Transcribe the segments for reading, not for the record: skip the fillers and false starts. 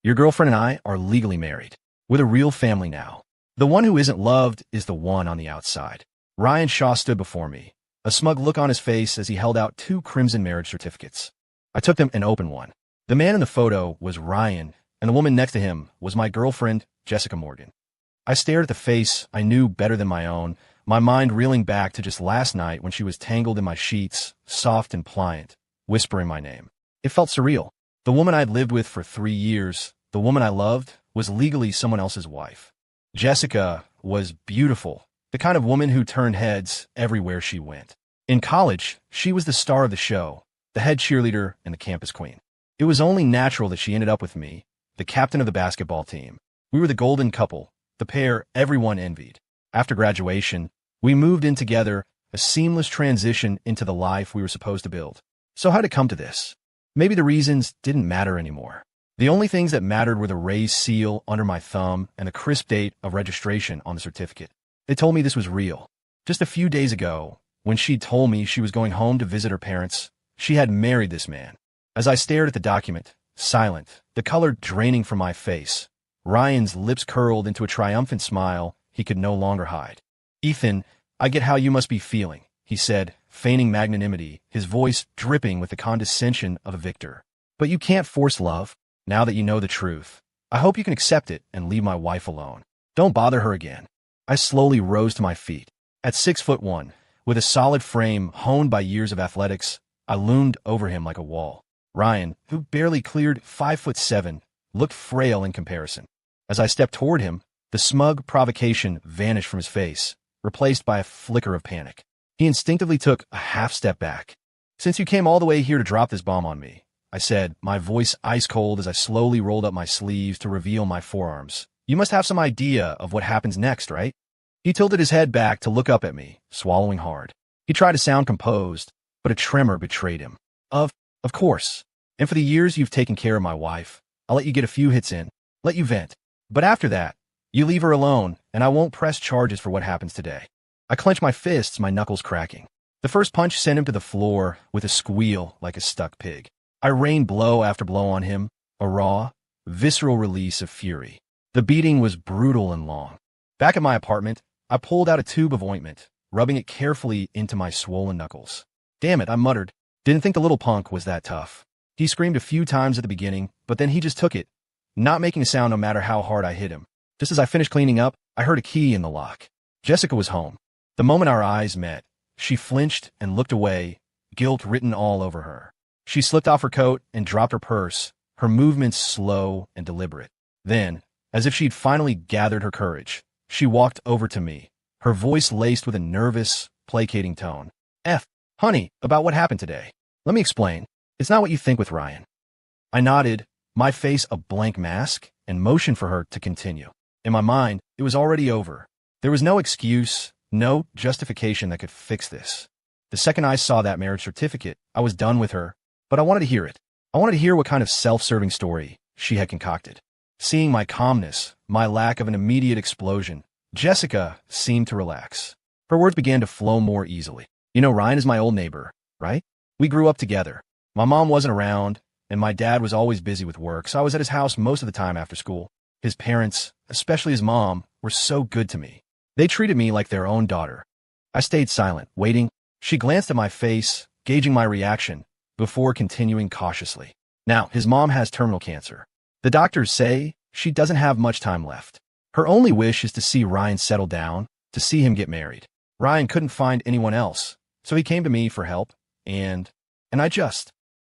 Your girlfriend and I are legally married. We're the real family now. The one who isn't loved is the one on the outside. Ryan Shaw stood before me, a smug look on his face as he held out 2 crimson marriage certificates. I took them and opened one. The man in the photo was Ryan, and the woman next to him was my girlfriend, Jessica Morgan. I stared at the face I knew better than my own, my mind reeling back to just last night when she was tangled in my sheets, soft and pliant, whispering my name. It felt surreal. The woman I'd lived with for 3 years, the woman I loved, was legally someone else's wife. Jessica was beautiful, the kind of woman who turned heads everywhere she went. In college, she was the star of the show, the head cheerleader and the campus queen. It was only natural that she ended up with me, the captain of the basketball team. We were the golden couple, the pair everyone envied. After graduation, we moved in together, a seamless transition into the life we were supposed to build. So how'd it come to this? Maybe the reasons didn't matter anymore. The only things that mattered were the raised seal under my thumb and the crisp date of registration on the certificate. It told me this was real. Just a few days ago, when she'd told me she was going home to visit her parents, she had married this man. As I stared at the document, silent, the color draining from my face, Ryan's lips curled into a triumphant smile he could no longer hide. "Ethan, I get how you must be feeling," he said, feigning magnanimity, his voice dripping with the condescension of a victor. "But you can't force love, now that you know the truth. I hope you can accept it and leave my wife alone. Don't bother her again." I slowly rose to my feet. At 6'1", with a solid frame honed by years of athletics, I loomed over him like a wall. Ryan, who barely cleared 5'7", looked frail in comparison. As I stepped toward him, the smug provocation vanished from his face, replaced by a flicker of panic. He instinctively took a half step back. "Since you came all the way here to drop this bomb on me," I said, my voice ice cold as I slowly rolled up my sleeves to reveal my forearms, "you must have some idea of what happens next, right?" He tilted his head back to look up at me, swallowing hard. He tried to sound composed, but a tremor betrayed him. Of course. And for the years you've taken care of my wife, I'll let you get a few hits in, let you vent. But after that, you leave her alone, and I won't press charges for what happens today." I clenched my fists, my knuckles cracking. The first punch sent him to the floor with a squeal like a stuck pig. I rained blow after blow on him, a raw, visceral release of fury. The beating was brutal and long. Back at my apartment, I pulled out a tube of ointment, rubbing it carefully into my swollen knuckles. "Damn it," I muttered. "Didn't think the little punk was that tough." He screamed a few times at the beginning, but then he just took it, not making a sound no matter how hard I hit him. Just as I finished cleaning up, I heard a key in the lock. Jessica was home. The moment our eyes met, she flinched and looked away, guilt written all over her. She slipped off her coat and dropped her purse, her movements slow and deliberate. Then, as if she'd finally gathered her courage, she walked over to me, her voice laced with a nervous, placating tone. Honey, about what happened today. Let me explain. It's not what you think with Ryan." I nodded, my face a blank mask, and motioned for her to continue. In my mind, it was already over. There was no excuse, no justification that could fix this. The second I saw that marriage certificate, I was done with her, but I wanted to hear it. I wanted to hear what kind of self-serving story she had concocted. Seeing my calmness, my lack of an immediate explosion, Jessica seemed to relax. Her words began to flow more easily. "You know, Ryan is my old neighbor, right? We grew up together. My mom wasn't around, and my dad was always busy with work, so I was at his house most of the time after school. His parents, especially his mom, were so good to me. They treated me like their own daughter." I stayed silent, waiting. She glanced at my face, gauging my reaction, before continuing cautiously. "Now, his mom has terminal cancer. The doctors say she doesn't have much time left. Her only wish is to see Ryan settle down, to see him get married. Ryan couldn't find anyone else, so he came to me for help, and I just..."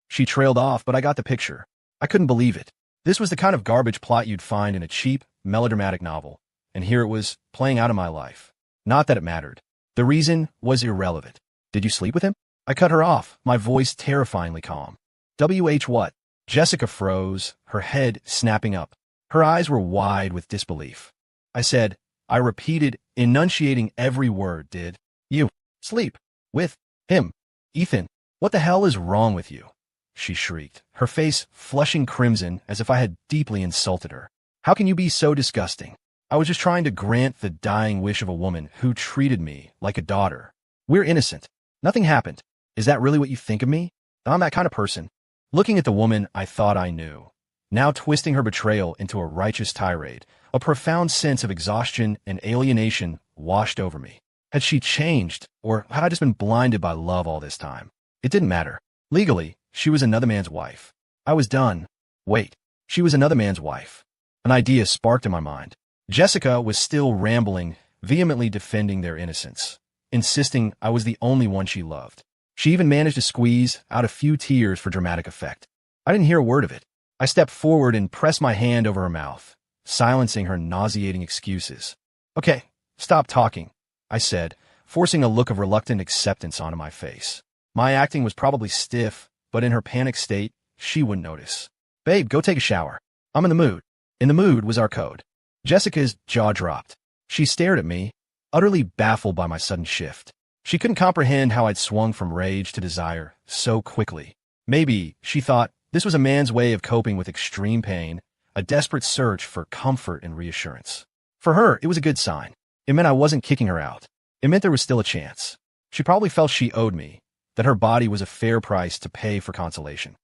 She trailed off, but I got the picture. I couldn't believe it. This was the kind of garbage plot you'd find in a cheap, melodramatic novel, and here it was, playing out in my life. Not that it mattered. The reason was irrelevant. "Did you sleep with him?" I cut her off, my voice terrifyingly calm. What? Jessica froze, her head snapping up. Her eyes were wide with disbelief. I said, I repeated, enunciating every word, "Did you sleep with him? Ethan, what the hell is wrong with you?" she shrieked, her face flushing crimson as if I had deeply insulted her. "How can you be so disgusting? I was just trying to grant the dying wish of a woman who treated me like a daughter. We're innocent. Nothing happened. Is that really what you think of me? I'm that kind of person." Looking at the woman I thought I knew, now twisting her betrayal into a righteous tirade. A profound sense of exhaustion and alienation washed over me. Had she changed, or had I just been blinded by love all this time? It didn't matter. Legally, she was another man's wife. I was done. Wait, she was another man's wife. An idea sparked in my mind. Jessica was still rambling, vehemently defending their innocence, insisting I was the only one she loved. She even managed to squeeze out a few tears for dramatic effect. I didn't hear a word of it. I stepped forward and pressed my hand over her mouth, silencing her nauseating excuses. Okay, stop talking, I said, forcing a look of reluctant acceptance onto my face. My acting was probably stiff, but in her panic state, she wouldn't notice. Babe, go take a shower. I'm in the mood. In the mood was our code. Jessica's jaw dropped. She stared at me, utterly baffled by my sudden shift. She couldn't comprehend how I'd swung from rage to desire so quickly. Maybe, she thought, this was a man's way of coping with extreme pain, a desperate search for comfort and reassurance. For her, it was a good sign. It meant I wasn't kicking her out. It meant there was still a chance. She probably felt she owed me, that her body was a fair price to pay for consolation.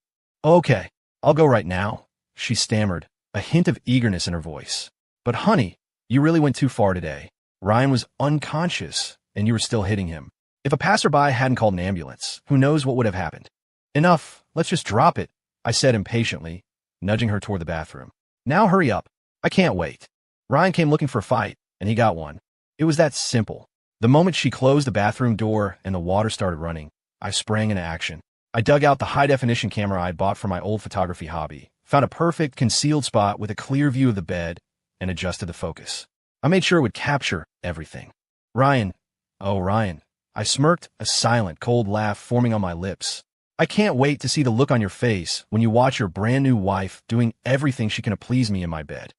Okay, I'll go right now, she stammered, a hint of eagerness in her voice. But honey, you really went too far today. Ryan was unconscious, and you were still hitting him. If a passerby hadn't called an ambulance, who knows what would have happened? Enough, let's just drop it, I said impatiently, nudging her toward the bathroom. Now hurry up. I can't wait. Ryan came looking for a fight, and he got one. It was that simple. The moment she closed the bathroom door and the water started running, I sprang into action. I dug out the high-definition camera I'd bought for my old photography hobby, found a perfect concealed spot with a clear view of the bed, and adjusted the focus. I made sure it would capture everything. Ryan. Oh, Ryan. I smirked, a silent, cold laugh forming on my lips. I can't wait to see the look on your face when you watch your brand-new wife doing everything she can to please me in my bed.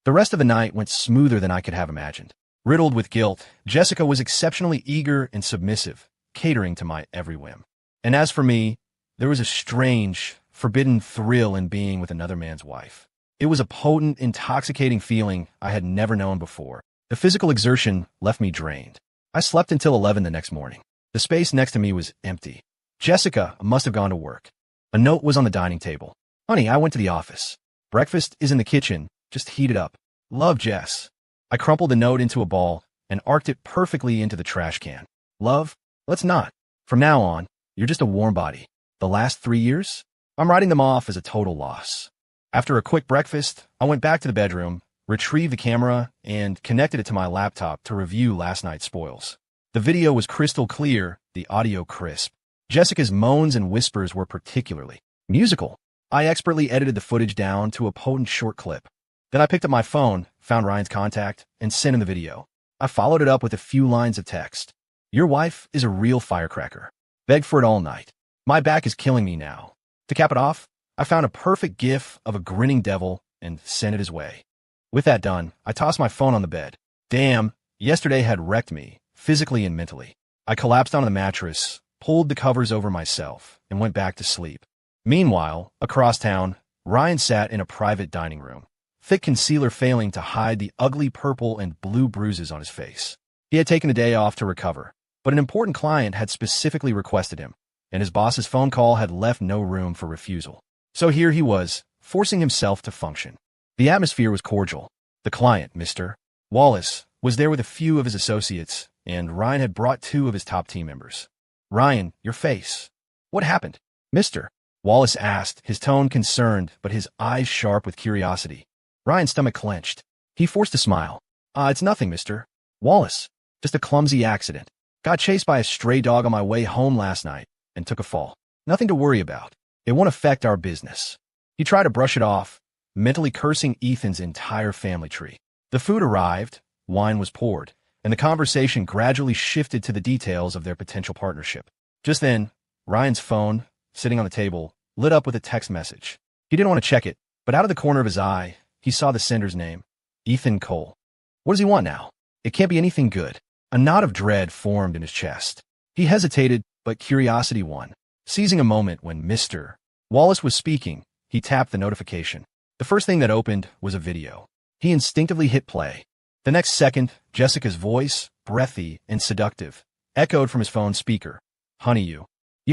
The rest of the night went smoother than I could have imagined. Riddled with guilt, Jessica was exceptionally eager and submissive, catering to my every whim. And as for me, there was a strange, forbidden thrill in being with another man's wife. It was a potent, intoxicating feeling I had never known before. The physical exertion left me drained. I slept until 11 the next morning. The space next to me was empty. Jessica must have gone to work. A note was on the dining table. Honey, I went to the office. Breakfast is in the kitchen. Just heat it up. Love, Jess. I crumpled the note into a ball and arced it perfectly into the trash can. Love? Let's not. From now on, you're just a warm body. The last 3 years? I'm writing them off as a total loss. After a quick breakfast, I went back to the bedroom, retrieved the camera, and connected it to my laptop to review last night's spoils. The video was crystal clear, the audio crisp. Jessica's moans and whispers were particularly musical. I expertly edited the footage down to a potent short clip. Then I picked up my phone, found Ryan's contact, and sent him the video. I followed it up with a few lines of text. Your wife is a real firecracker. Begged for it all night. My back is killing me now. To cap it off, I found a perfect gif of a grinning devil and sent it his way. With that done, I tossed my phone on the bed. Damn, yesterday had wrecked me, physically and mentally. I collapsed onto the mattress, pulled the covers over myself, and went back to sleep. Meanwhile, across town, Ryan sat in a private dining room, thick concealer failing to hide the ugly purple and blue bruises on his face. He had taken a day off to recover, but an important client had specifically requested him, and his boss's phone call had left no room for refusal. So here he was, forcing himself to function. The atmosphere was cordial. The client, Mr. Wallace, was there with a few of his associates, and Ryan had brought 2 of his top team members. Ryan, your face. What happened? Mr. Wallace asked, his tone concerned, but his eyes sharp with curiosity. Ryan's stomach clenched. He forced a smile. It's nothing, Mr. Wallace. Just a clumsy accident. Got chased by a stray dog on my way home last night and took a fall. Nothing to worry about. It won't affect our business. He tried to brush it off, mentally cursing Ethan's entire family tree. The food arrived, wine was poured, and the conversation gradually shifted to the details of their potential partnership. Just then, Ryan's phone, sitting on the table, lit up with a text message. He didn't want to check it, but out of the corner of his eye, he saw the sender's name, Ethan Cole. What does he want now? It can't be anything good. A knot of dread formed in his chest. He hesitated, but curiosity won. Seizing a moment when Mr. Wallace was speaking, he tapped the notification. The first thing that opened was a video. He instinctively hit play. The next second, Jessica's voice, breathy and seductive, echoed from his phone speaker. Honey, you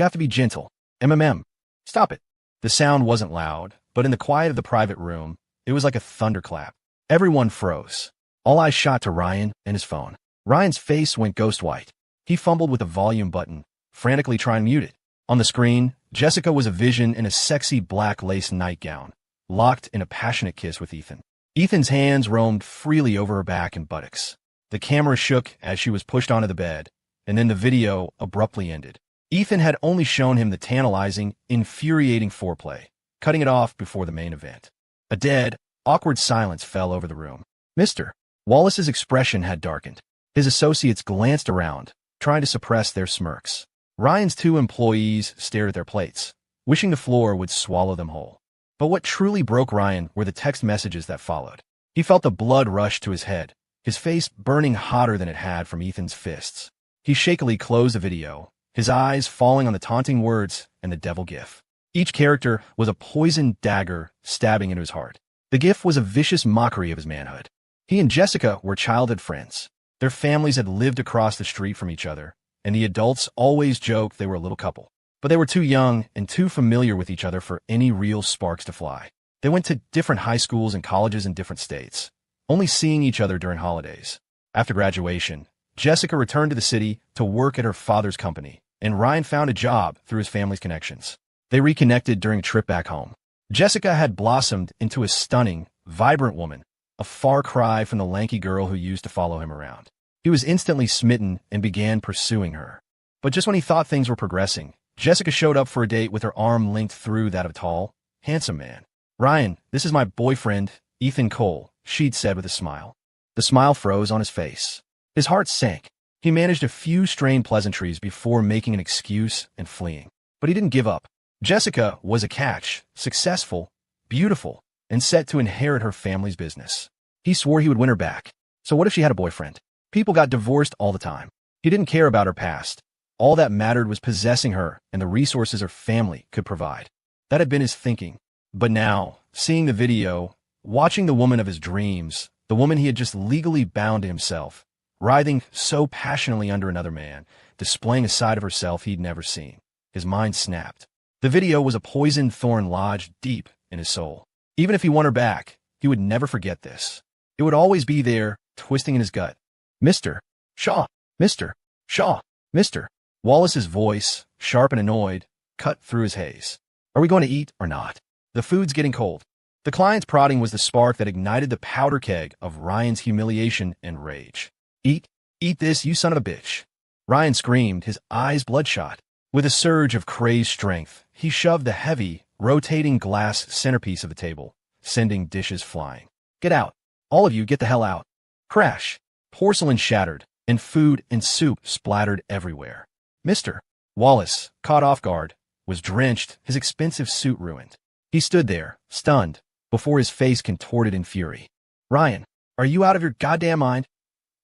have to be gentle. MMM. Stop it. The sound wasn't loud, But in the quiet of the private room, it was like a thunderclap. Everyone froze. All eyes shot to Ryan and his phone. Ryan's face went ghost white. He fumbled with the volume button, frantically trying to mute it. On the screen, Jessica was a vision in a sexy black lace nightgown, locked in a passionate kiss with Ethan. Ethan's hands roamed freely over her back and buttocks. The camera shook as she was pushed onto the bed, and then the video abruptly ended. Ethan had only shown him the tantalizing, infuriating foreplay, cutting it off before the main event. A dead, awkward silence fell over the room. Mr. Wallace's expression had darkened. His associates glanced around, trying to suppress their smirks. Ryan's 2 employees stared at their plates, wishing the floor would swallow them whole. But what truly broke Ryan were the text messages that followed. He felt the blood rush to his head, his face burning hotter than it had from Ethan's fists. He shakily closed the video, his eyes falling on the taunting words and the devil gif. Each character was a poisoned dagger stabbing into his heart. The gif was a vicious mockery of his manhood. He and Jessica were childhood friends. Their families had lived across the street from each other, and the adults always joked they were a little couple. But they were too young and too familiar with each other for any real sparks to fly. They went to different high schools and colleges in different states, only seeing each other during holidays. After graduation, Jessica returned to the city to work at her father's company, and Ryan found a job through his family's connections. They reconnected during a trip back home. Jessica had blossomed into a stunning, vibrant woman, a far cry from the lanky girl who used to follow him around. He was instantly smitten and began pursuing her. But just when he thought things were progressing, Jessica showed up for a date with her arm linked through that of a tall, handsome man. "Ryan, this is my boyfriend, Ethan Cole," she'd said with a smile. The smile froze on his face. His heart sank. He managed a few strained pleasantries before making an excuse and fleeing. But he didn't give up. Jessica was a catch, successful, beautiful, and set to inherit her family's business. He swore he would win her back. So what if she had a boyfriend? People got divorced all the time. He didn't care about her past. All that mattered was possessing her and the resources her family could provide. That had been his thinking. But now, seeing the video, watching the woman of his dreams, the woman he had just legally bound to himself, writhing so passionately under another man, displaying a side of herself he'd never seen, his mind snapped. The video was a poisoned thorn lodged deep in his soul. Even if he won her back, he would never forget this. It would always be there, twisting in his gut. "Mr. Shaw, Mr. Shaw, Mr. Wallace's voice, sharp and annoyed, cut through his haze. "Are we going to eat or not? The food's getting cold." The client's prodding was the spark that ignited the powder keg of Ryan's humiliation and rage. "Eat this, you son of a bitch." Ryan screamed, his eyes bloodshot. With a surge of crazed strength, he shoved the heavy, rotating glass centerpiece of the table, sending dishes flying. "Get out. All of you get the hell out." Crash. Porcelain shattered, and food and soup splattered everywhere. Mr. Wallace, caught off guard, was drenched, his expensive suit ruined. He stood there, stunned, before his face contorted in fury. "Ryan, are you out of your goddamn mind?"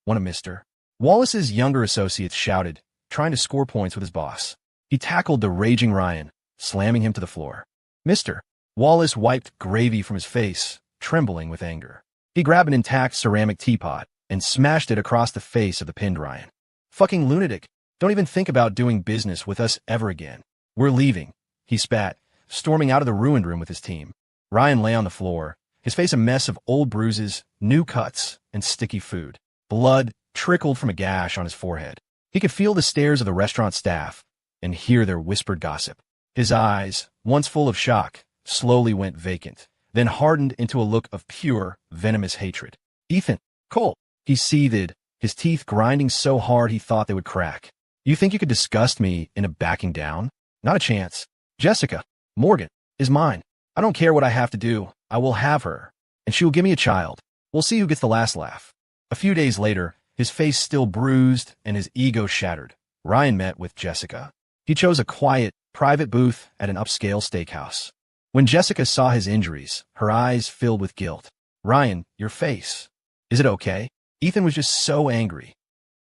One of Mr. Wallace's younger associates shouted, trying to score points with his boss. He tackled the raging Ryan, slamming him to the floor. Mr. Wallace wiped gravy from his face, trembling with anger. He grabbed an intact ceramic teapot and smashed it across the face of the pinned Ryan. "Fucking lunatic. Don't even think about doing business with us ever again. We're leaving," he spat, storming out of the ruined room with his team. Ryan lay on the floor, his face a mess of old bruises, new cuts, and sticky food. Blood trickled from a gash on his forehead. He could feel the stares of the restaurant staff and hear their whispered gossip. His eyes, once full of shock, slowly went vacant, then hardened into a look of pure, venomous hatred. "Ethan Cole," he seethed, his teeth grinding so hard he thought they would crack. "You think you could disgust me into backing down? Not a chance. Jessica Morgan is mine. I don't care what I have to do. I will have her, and she will give me a child. We'll see who gets the last laugh." A few days later, his face still bruised and his ego shattered, Ryan met with Jessica. He chose a quiet, private booth at an upscale steakhouse. When Jessica saw his injuries, her eyes filled with guilt. "Ryan, your face. Is it okay?" Ethan was just so angry.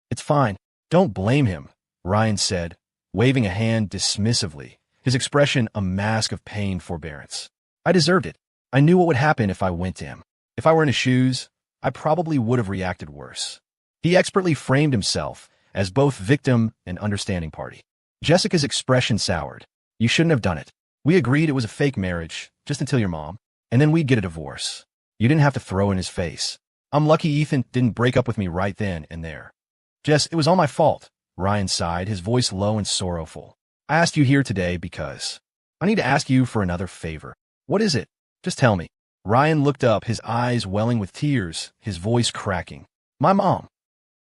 "It's fine. Don't blame him," Ryan said, waving a hand dismissively, his expression a mask of pained forbearance. "I deserved it. I knew what would happen if I went to him. If I were in his shoes, I probably would have reacted worse." He expertly framed himself as both victim and understanding party. Jessica's expression soured. "You shouldn't have done it. We agreed it was a fake marriage, just until your mom. And then we'd get a divorce. You didn't have to throw in his face. I'm lucky Ethan didn't break up with me right then and there. Jess, it was all my fault. Ryan sighed, his voice low and sorrowful. I asked you here today because I need to ask you for another favor. What is it? Just tell me. Ryan looked up, his eyes welling with tears, his voice cracking. My mom.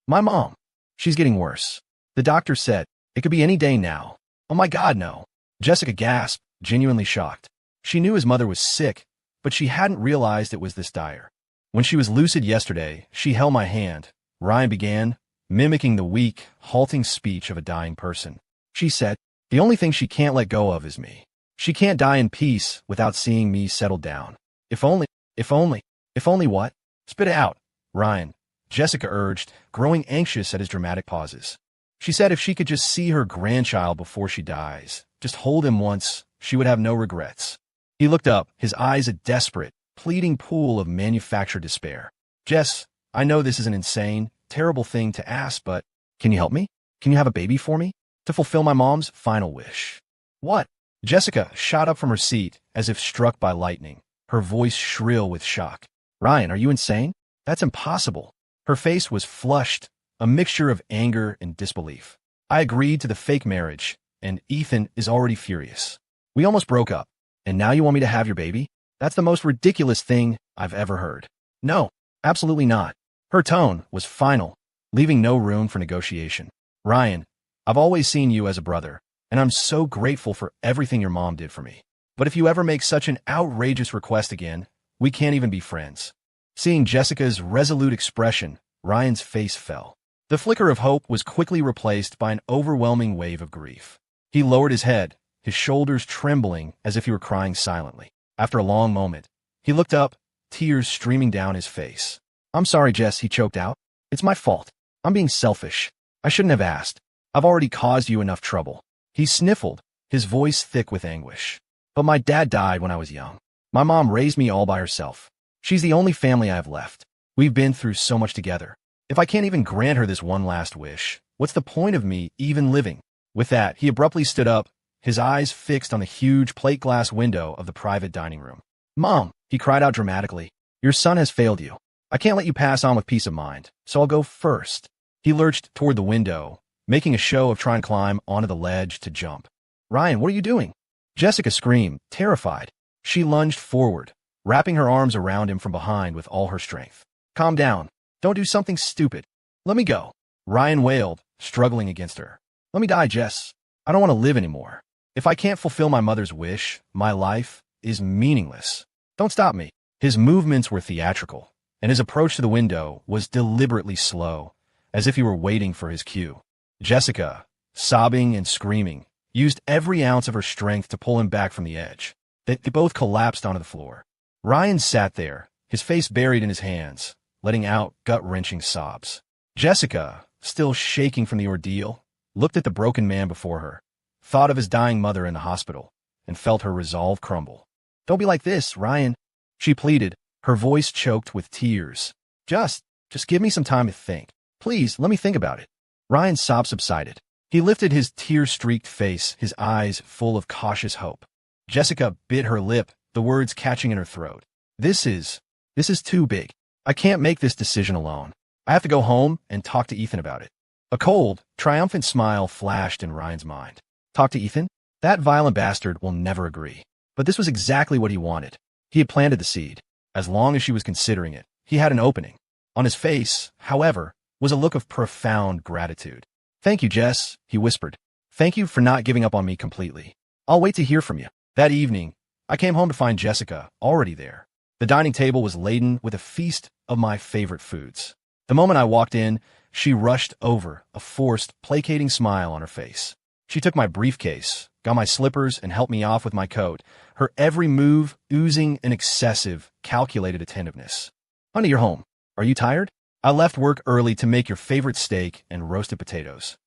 My mom. She's getting worse. The doctor said it could be any day now. Oh my God, no. Jessica gasped, genuinely shocked. She knew his mother was sick, but she hadn't realized it was this dire. When she was lucid yesterday, she held my hand. Ryan began, mimicking the weak, halting speech of a dying person. She said, the only thing she can't let go of is me. She can't die in peace without seeing me settle down. If only what? Spit it out, Ryan, Jessica urged, growing anxious at his dramatic pauses. She said if she could just see her grandchild before she dies, just hold him once, she would have no regrets. He looked up, his eyes a desperate, pleading pool of manufactured despair. Jess, I know this is an insane, terrible thing to ask, but can you help me? Can you have a baby for me? To fulfill my mom's final wish. What? Jessica shot up from her seat as if struck by lightning, her voice shrill with shock. Ryan, are you insane? That's impossible. Her face was flushed, a mixture of anger and disbelief. I agreed to the fake marriage, and Ethan is already furious. We almost broke up, and now you want me to have your baby? That's the most ridiculous thing I've ever heard. No, absolutely not. Her tone was final, leaving no room for negotiation. Ryan, I've always seen you as a brother, and I'm so grateful for everything your mom did for me. But if you ever make such an outrageous request again, we can't even be friends. Seeing Jessica's resolute expression, Ryan's face fell. The flicker of hope was quickly replaced by an overwhelming wave of grief. He lowered his head, his shoulders trembling as if he were crying silently. After a long moment, he looked up, tears streaming down his face. I'm sorry, Jess, he choked out. It's my fault. I'm being selfish. I shouldn't have asked. I've already caused you enough trouble. He sniffled, his voice thick with anguish. But my dad died when I was young. My mom raised me all by herself. She's the only family I have left. We've been through so much together. If I can't even grant her this one last wish, what's the point of me even living? With that, he abruptly stood up, his eyes fixed on the huge plate glass window of the private dining room. Mom, he cried out dramatically, your son has failed you. I can't let you pass on with peace of mind, so I'll go first. He lurched toward the window, making a show of trying to climb onto the ledge to jump. Ryan, what are you doing? Jessica screamed, terrified. She lunged forward, wrapping her arms around him from behind with all her strength. Calm down. Don't do something stupid. Let me go. Ryan wailed, struggling against her. Let me die, Jess. I don't want to live anymore. If I can't fulfill my mother's wish, my life is meaningless. Don't stop me. His movements were theatrical, and his approach to the window was deliberately slow, as if he were waiting for his cue. Jessica, sobbing and screaming, used every ounce of her strength to pull him back from the edge. They both collapsed onto the floor. Ryan sat there, his face buried in his hands, letting out gut-wrenching sobs. Jessica, still shaking from the ordeal, looked at the broken man before her, thought of his dying mother in the hospital, and felt her resolve crumble. Don't be like this, Ryan, she pleaded, her voice choked with tears. Just give me some time to think. Please, let me think about it. Ryan's sobs subsided. He lifted his tear-streaked face, his eyes full of cautious hope. Jessica bit her lip, the words catching in her throat. This is too big. I can't make this decision alone. I have to go home and talk to Ethan about it. A cold, triumphant smile flashed in Ryan's mind. Talk to Ethan? That violent bastard will never agree. But this was exactly what he wanted. He had planted the seed. As long as she was considering it, he had an opening. On his face, however, was a look of profound gratitude. Thank you, Jess, he whispered. Thank you for not giving up on me completely. I'll wait to hear from you. That evening, I came home to find Jessica already there. The dining table was laden with a feast of my favorite foods. The moment I walked in, she rushed over, a forced, placating smile on her face. She took my briefcase, got my slippers, and helped me off with my coat, her every move oozing an excessive, calculated attentiveness. Honey, you're home. Are you tired? I left work early to make your favorite steak and roasted potatoes.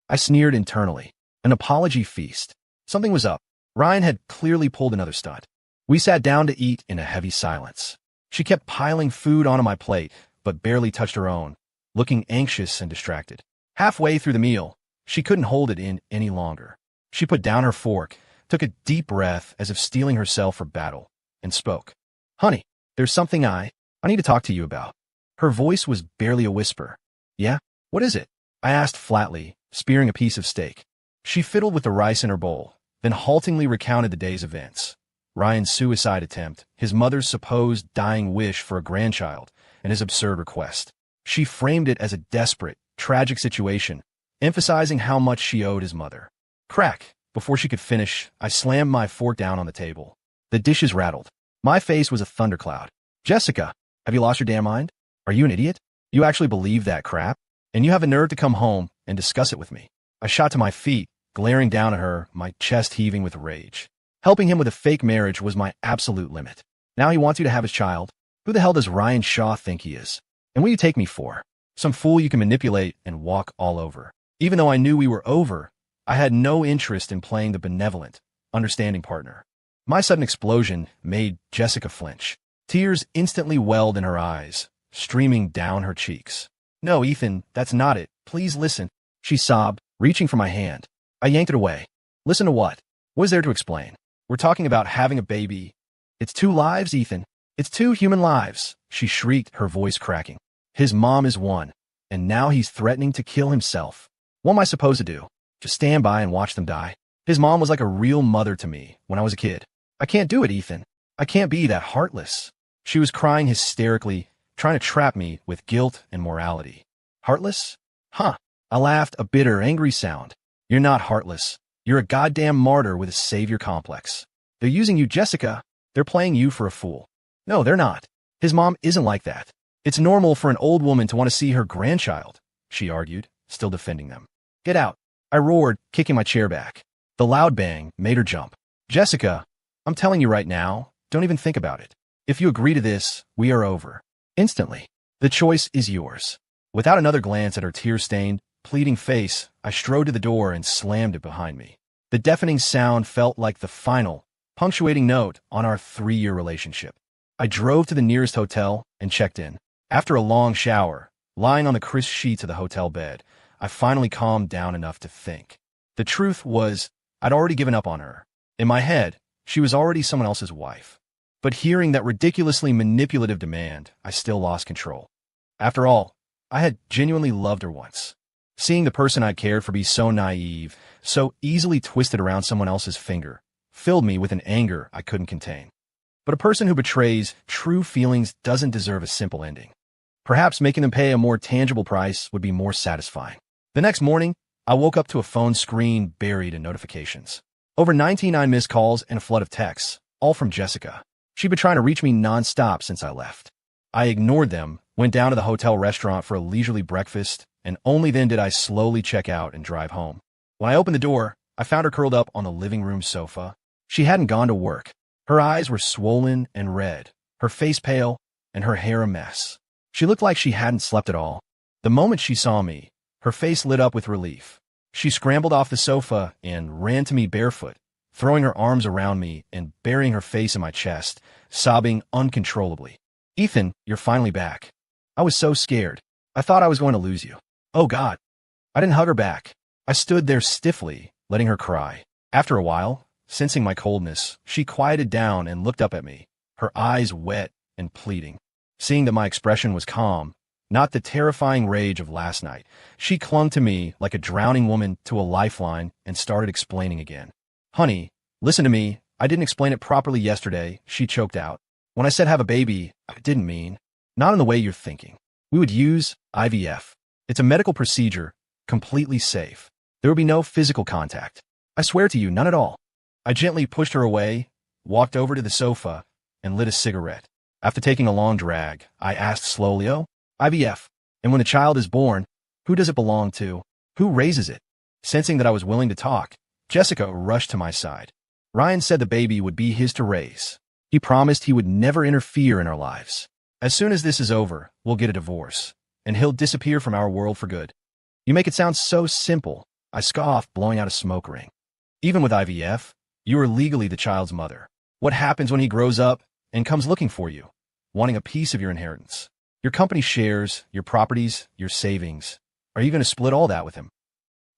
I sneered internally. An apology feast. Something was up. Ryan had clearly pulled another stunt. We sat down to eat in a heavy silence. She kept piling food onto my plate, but barely touched her own, looking anxious and distracted. Halfway through the meal, she couldn't hold it in any longer. She put down her fork, took a deep breath as if steeling herself for battle, and spoke. Honey, there's something I need to talk to you about. Her voice was barely a whisper. Yeah? What is it? I asked flatly, spearing a piece of steak. She fiddled with the rice in her bowl, then haltingly recounted the day's events. Ryan's suicide attempt, his mother's supposed dying wish for a grandchild, and his absurd request. She framed it as a desperate, tragic situation, emphasizing how much she owed his mother. Crack! Before she could finish, I slammed my fork down on the table. The dishes rattled. My face was a thundercloud. Jessica, have you lost your damn mind? Are you an idiot? You actually believe that crap? And you have a nerve to come home and discuss it with me. I shot to my feet, glaring down at her, my chest heaving with rage. Helping him with a fake marriage was my absolute limit. Now he wants you to have his child? Who the hell does Ryan Shaw think he is? And what do you take me for? Some fool you can manipulate and walk all over. Even though I knew we were over, I had no interest in playing the benevolent, understanding partner. My sudden explosion made Jessica flinch. Tears instantly welled in her eyes, streaming down her cheeks. No, Ethan, that's not it. Please listen. She sobbed, reaching for my hand. I yanked it away. Listen to what? What is there to explain? We're talking about having a baby. It's 2 lives, Ethan. It's 2 human lives, she shrieked, her voice cracking. His mom is 1, and now he's threatening to kill himself. What am I supposed to do? Just stand by and watch them die? His mom was like a real mother to me when I was a kid. I can't do it, Ethan. I can't be that heartless. She was crying hysterically, trying to trap me with guilt and morality. Heartless? Huh. I laughed, a bitter, angry sound. You're not heartless. You're a goddamn martyr with a savior complex. They're using you, Jessica. They're playing you for a fool. No, they're not. His mom isn't like that. It's normal for an old woman to want to see her grandchild, she argued, still defending them. Get out. I roared, kicking my chair back. The loud bang made her jump. Jessica, I'm telling you right now, don't even think about it. If you agree to this, we are over. Instantly. The choice is yours. Without another glance at her tear-stained, pleading face, I strode to the door and slammed it behind me. The deafening sound felt like the final, punctuating note on our 3-year relationship. I drove to the nearest hotel and checked in. After a long shower, lying on the crisp sheets of the hotel bed, I finally calmed down enough to think. The truth was, I'd already given up on her. In my head, she was already someone else's wife. But hearing that ridiculously manipulative demand, I still lost control. After all, I had genuinely loved her once. Seeing the person I cared for be so naive, so easily twisted around someone else's finger, filled me with an anger I couldn't contain. But a person who betrays true feelings doesn't deserve a simple ending. Perhaps making them pay a more tangible price would be more satisfying. The next morning, I woke up to a phone screen buried in notifications. Over 99 missed calls and a flood of texts, all from Jessica. She'd been trying to reach me nonstop since I left. I ignored them, went down to the hotel restaurant for a leisurely breakfast, and only then did I slowly check out and drive home. When I opened the door, I found her curled up on the living room sofa. She hadn't gone to work. Her eyes were swollen and red, her face pale, and her hair a mess. She looked like she hadn't slept at all. The moment she saw me, her face lit up with relief. She scrambled off the sofa and ran to me barefoot, throwing her arms around me and burying her face in my chest, sobbing uncontrollably. Ethan, you're finally back. I was so scared. I thought I was going to lose you. Oh God. I didn't hug her back. I stood there stiffly, letting her cry. After a while, sensing my coldness, she quieted down and looked up at me, her eyes wet and pleading. Seeing that my expression was calm, not the terrifying rage of last night, she clung to me like a drowning woman to a lifeline and started explaining again. Honey, listen to me. I didn't explain it properly yesterday, she choked out. When I said have a baby, I didn't mean. Not in the way you're thinking. We would use IVF. It's a medical procedure, completely safe. There would be no physical contact. I swear to you, none at all. I gently pushed her away, walked over to the sofa, and lit a cigarette. After taking a long drag, I asked slowly, oh, IVF. And when a child is born, who does it belong to? Who raises it? Sensing that I was willing to talk, Jessica rushed to my side. Ryan said the baby would be his to raise. He promised he would never interfere in our lives. As soon as this is over, we'll get a divorce, and he'll disappear from our world for good. You make it sound so simple, I scoffed, blowing out a smoke ring. Even with IVF, you are legally the child's mother. What happens when he grows up and comes looking for you, wanting a piece of your inheritance? Your company shares, your properties, your savings. Are you going to split all that with him?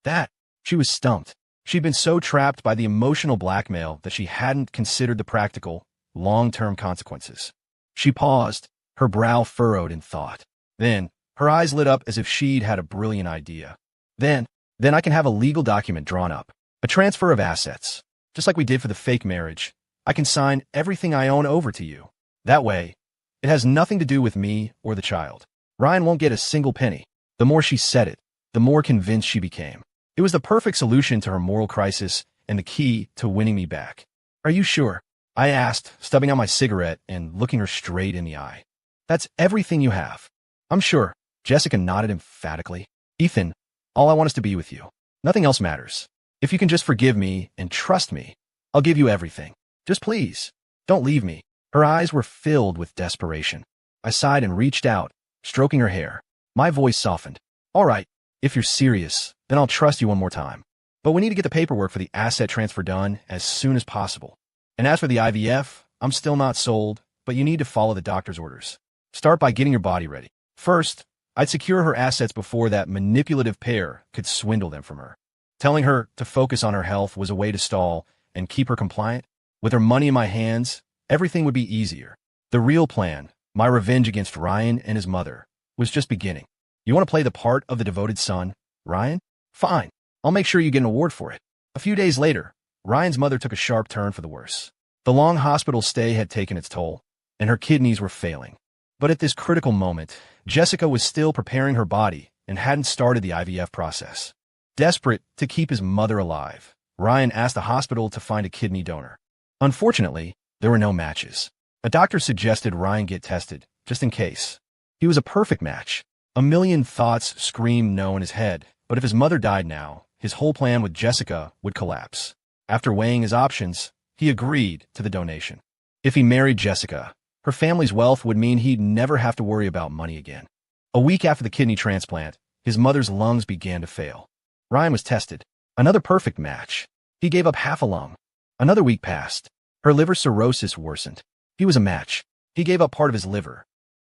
That, she was stumped. She'd been so trapped by the emotional blackmail that she hadn't considered the practical, long-term consequences. She paused, her brow furrowed in thought. Then, her eyes lit up as if she'd had a brilliant idea. Then I can have a legal document drawn up. A transfer of assets. Just like we did for the fake marriage. I can sign everything I own over to you. That way, it has nothing to do with me or the child. Ryan won't get a single penny. The more she said it, the more convinced she became. It was the perfect solution to her moral crisis and the key to winning me back. Are you sure? I asked, stubbing out my cigarette and looking her straight in the eye. That's everything you have. I'm sure. Jessica nodded emphatically. Ethan, all I want is to be with you. Nothing else matters. If you can just forgive me and trust me, I'll give you everything. Just please, don't leave me. Her eyes were filled with desperation. I sighed and reached out, stroking her hair. My voice softened. All right, if you're serious, then I'll trust you one more time. But we need to get the paperwork for the asset transfer done as soon as possible. And as for the IVF, I'm still not sold, but you need to follow the doctor's orders. Start by getting your body ready. First, I'd secure her assets before that manipulative pair could swindle them from her. Telling her to focus on her health was a way to stall and keep her compliant. With her money in my hands, everything would be easier. The real plan, my revenge against Ryan and his mother, was just beginning. You want to play the part of the devoted son, Ryan? Fine. I'll make sure you get an award for it. A few days later, Ryan's mother took a sharp turn for the worse. The long hospital stay had taken its toll, and her kidneys were failing. But at this critical moment, Jessica was still preparing her body and hadn't started the IVF process. Desperate to keep his mother alive, Ryan asked the hospital to find a kidney donor. Unfortunately, there were no matches. A doctor suggested Ryan get tested, just in case. He was a perfect match. A million thoughts screamed no in his head, but if his mother died now, his whole plan with Jessica would collapse. After weighing his options, he agreed to the donation. If he married Jessica, her family's wealth would mean he'd never have to worry about money again. A week after the kidney transplant, his mother's lungs began to fail. Ryan was tested. Another perfect match. He gave up half a lung. Another week passed. Her liver cirrhosis worsened. He was a match. He gave up part of his liver.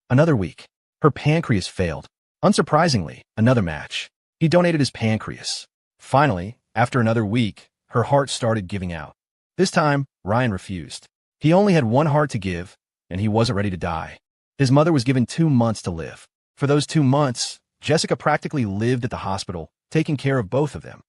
Another week. Her pancreas failed. Unsurprisingly, another match. He donated his pancreas. Finally, after another week, her heart started giving out. This time, Ryan refused. He only had one heart to give, and he wasn't ready to die. His mother was given 2 months to live. For those 2 months, Jessica practically lived at the hospital, taking care of both of them.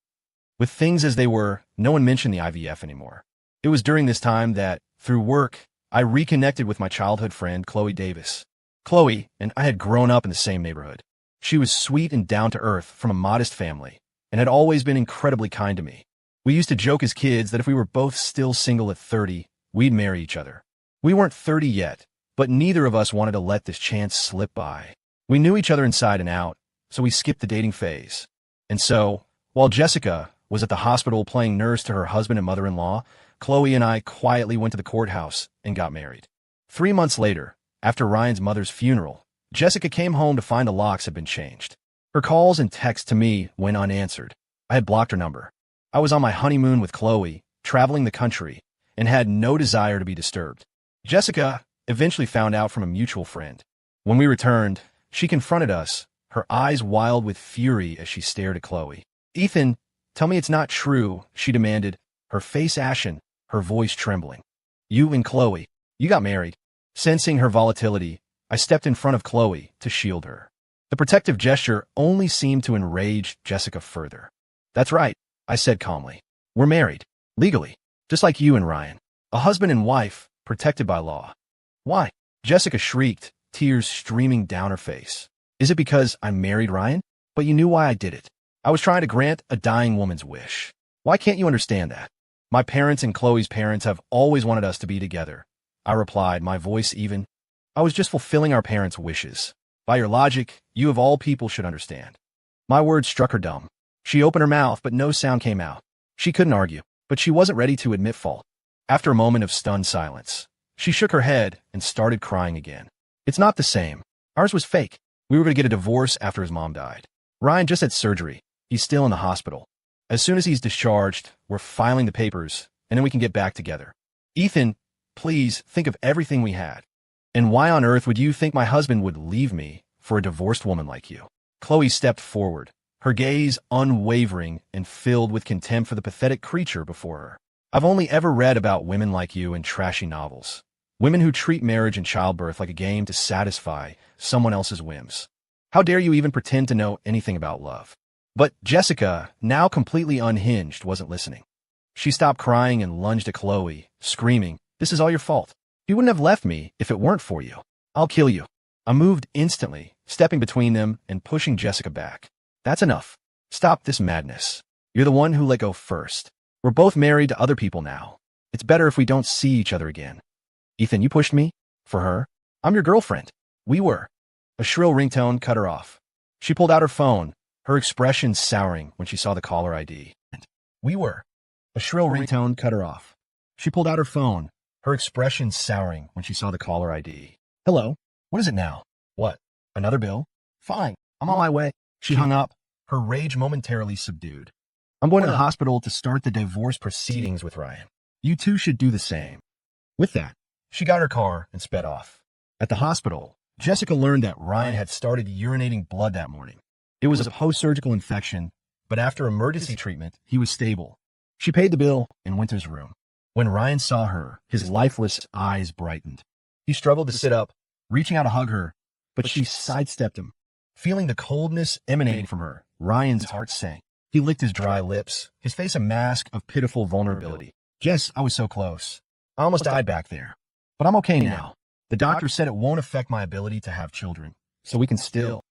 With things as they were, no one mentioned the IVF anymore. It was during this time that, through work, I reconnected with my childhood friend, Chloe Davis. Chloe and I had grown up in the same neighborhood. She was sweet and down-to-earth from a modest family, and had always been incredibly kind to me. We used to joke as kids that if we were both still single at 30, we'd marry each other. We weren't 30 yet, but neither of us wanted to let this chance slip by. We knew each other inside and out, so we skipped the dating phase. And so, while Jessica was at the hospital playing nurse to her husband and mother-in-law, Chloe and I quietly went to the courthouse and got married. 3 months later, after Ryan's mother's funeral, Jessica came home to find the locks had been changed. Her calls and texts to me went unanswered. I had blocked her number. I was on my honeymoon with Chloe, traveling the country, and had no desire to be disturbed. Jessica eventually found out from a mutual friend. When we returned, she confronted us, her eyes wild with fury as she stared at Chloe. Ethan, tell me it's not true, she demanded, her face ashen, her voice trembling. You and Chloe, you got married. Sensing her volatility, I stepped in front of Chloe to shield her. The protective gesture only seemed to enrage Jessica further. That's right, I said calmly. We're married, legally, just like you and Ryan. A husband and wife, protected by law. Why? Jessica shrieked, tears streaming down her face. Is it because I married Ryan? But you knew why I did it. I was trying to grant a dying woman's wish. Why can't you understand that? My parents and Chloe's parents have always wanted us to be together. I replied, my voice even. I was just fulfilling our parents' wishes. By your logic, you of all people should understand. My words struck her dumb. She opened her mouth, but no sound came out. She couldn't argue, but she wasn't ready to admit fault. After a moment of stunned silence, she shook her head and started crying again. It's not the same. Ours was fake. We were going to get a divorce after his mom died. Ryan just had surgery. He's still in the hospital. As soon as he's discharged, we're filing the papers, and then we can get back together. Ethan, please think of everything we had. And why on earth would you think my husband would leave me for a divorced woman like you? Chloe stepped forward, her gaze unwavering and filled with contempt for the pathetic creature before her. I've only ever read about women like you in trashy novels. Women who treat marriage and childbirth like a game to satisfy someone else's whims. How dare you even pretend to know anything about love? But Jessica, now completely unhinged, wasn't listening. She stopped crying and lunged at Chloe, screaming, "This is all your fault. You wouldn't have left me if it weren't for you. I'll kill you." I moved instantly, stepping between them and pushing Jessica back. "That's enough. Stop this madness. You're the one who let go first. We're both married to other people now. It's better if we don't see each other again." "Ethan, you pushed me? For her? I'm your girlfriend." "We were." A shrill ringtone cut her off. She pulled out her phone, her expression souring when she saw the caller ID. "We were." A shrill ringtone cut her off. She pulled out her phone, her expression souring when she saw the caller ID. "Hello? What is it now?" "What? Another bill?" "Fine. I'm on my way." She hung up, her rage momentarily subdued. "I'm going to the hospital to start the divorce proceedings with Ryan. You two should do the same." With that, she got her car and sped off. At the hospital, Jessica learned that Ryan had started urinating blood that morning. It was a post-surgical infection, but after emergency treatment, he was stable. She paid the bill and went to his room. When Ryan saw her, his lifeless eyes brightened. He struggled to sit up, reaching out to hug her, but she sidestepped him. Feeling the coldness emanating from her, Ryan's heart sank. He licked his dry lips, his face a mask of pitiful vulnerability. "Jess, I was so close. I almost died back there. But I'm okay now. The doctor said it won't affect my ability to have children, so we can still.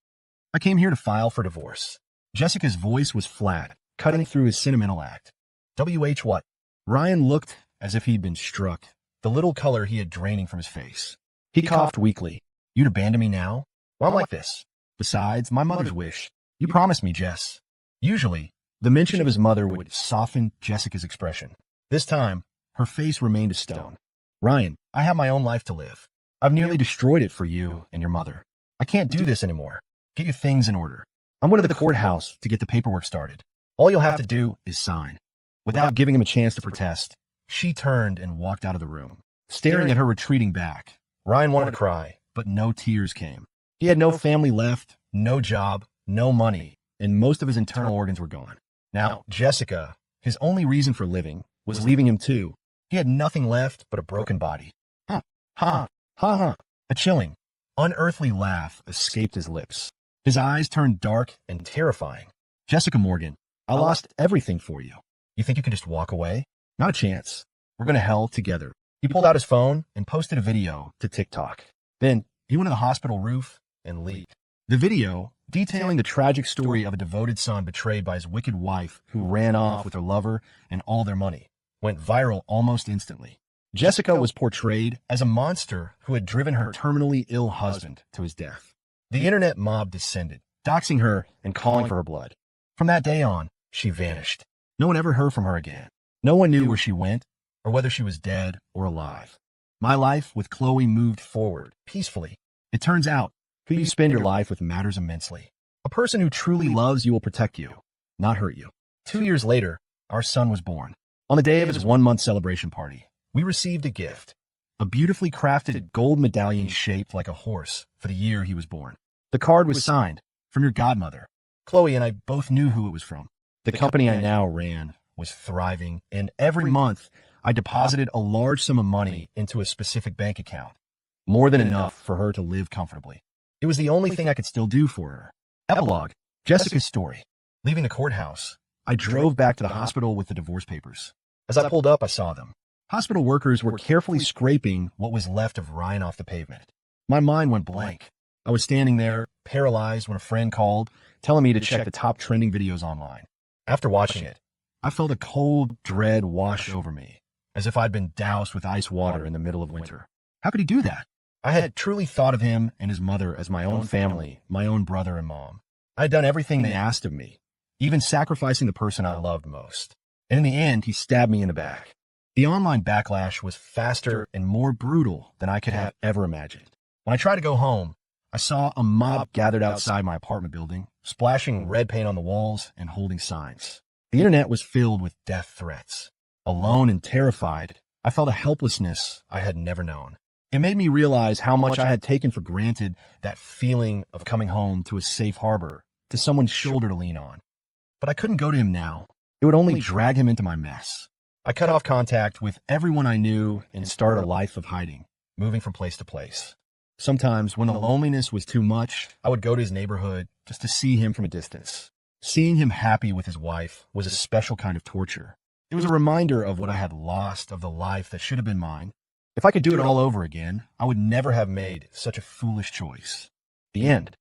I came here to file for divorce." Jessica's voice was flat, cutting through his sentimental act. "WH what?" Ryan looked as if he'd been struck, the little color he had draining from his face. He coughed weakly. "You'd abandon me now? Well, I'm like this. Besides, my mother's wish. You promised me, Jess." Usually, the mention of his mother would soften Jessica's expression. This time, her face remained a stone. "Ryan, I have my own life to live. I've nearly destroyed it for you and your mother. I can't do this anymore. Get your things in order. I'm going to the courthouse to get the paperwork started. All you'll have to do is sign." Without giving him a chance to protest, she turned and walked out of the room, staring at her retreating back. Ryan wanted to cry, but no tears came. He had no family left, no job, no money, and most of his internal organs were gone. Now, Jessica, his only reason for living, was leaving him too. He had nothing left but a broken body. Ha, ha, ha, ha. A chilling, unearthly laugh escaped his lips. His eyes turned dark and terrifying. "Jessica Morgan, I lost everything for you. You think you can just walk away? Not a chance. We're going to hell together." He pulled out his phone and posted a video to TikTok. Then he went to the hospital roof and leaked. The video, detailing the tragic story of a devoted son betrayed by his wicked wife who ran off with her lover and all their money, went viral almost instantly. Jessica was portrayed as a monster who had driven her terminally ill husband to his death. The internet mob descended, doxing her and calling for her blood. From that day on, she vanished. No one ever heard from her again. No one knew where she went or whether she was dead or alive. My life with Chloe moved forward peacefully. It turns out, who you spend your life with matters immensely. A person who truly loves you will protect you, not hurt you. 2 years later, our son was born. On the day of his 1-month celebration party, we received a gift, a beautifully crafted gold medallion shaped like a horse for the year he was born. The card was signed, "From your godmother." Chloe and I both knew who it was from. The company I now ran was thriving, and every month I deposited a large sum of money into a specific bank account, more than enough for her to live comfortably. It was the only thing I could still do for her. Epilogue, Jessica's story. Leaving the courthouse, I drove back to the hospital with the divorce papers. As I pulled up, I saw them. Hospital workers were carefully scraping what was left of Ryan off the pavement. My mind went blank. I was standing there, paralyzed, when a friend called, telling me to check the top trending videos online. After watching it, I felt a cold dread wash over me, as if I'd been doused with ice water in the middle of winter. How could he do that? I had truly thought of him and his mother as my own family, my own brother and mom. I had done everything they asked of me, even sacrificing the person I loved most. And in the end, he stabbed me in the back. The online backlash was faster and more brutal than I could have ever imagined. When I tried to go home, I saw a mob gathered outside my apartment building, splashing red paint on the walls and holding signs. The internet was filled with death threats. Alone and terrified, I felt a helplessness I had never known. It made me realize how much I had taken for granted, that feeling of coming home to a safe harbor, to someone's shoulder to lean on. But I couldn't go to him now. It would only drag him into my mess. I cut off contact with everyone I knew and started a life of hiding. moving from place to place. Sometimes, when the loneliness was too much, I would go to his neighborhood just to see him from a distance. Seeing him happy with his wife was a special kind of torture. It was a reminder of what I had lost of the life that should have been mine. If I could do it all over again, I would never have made such a foolish choice. The end.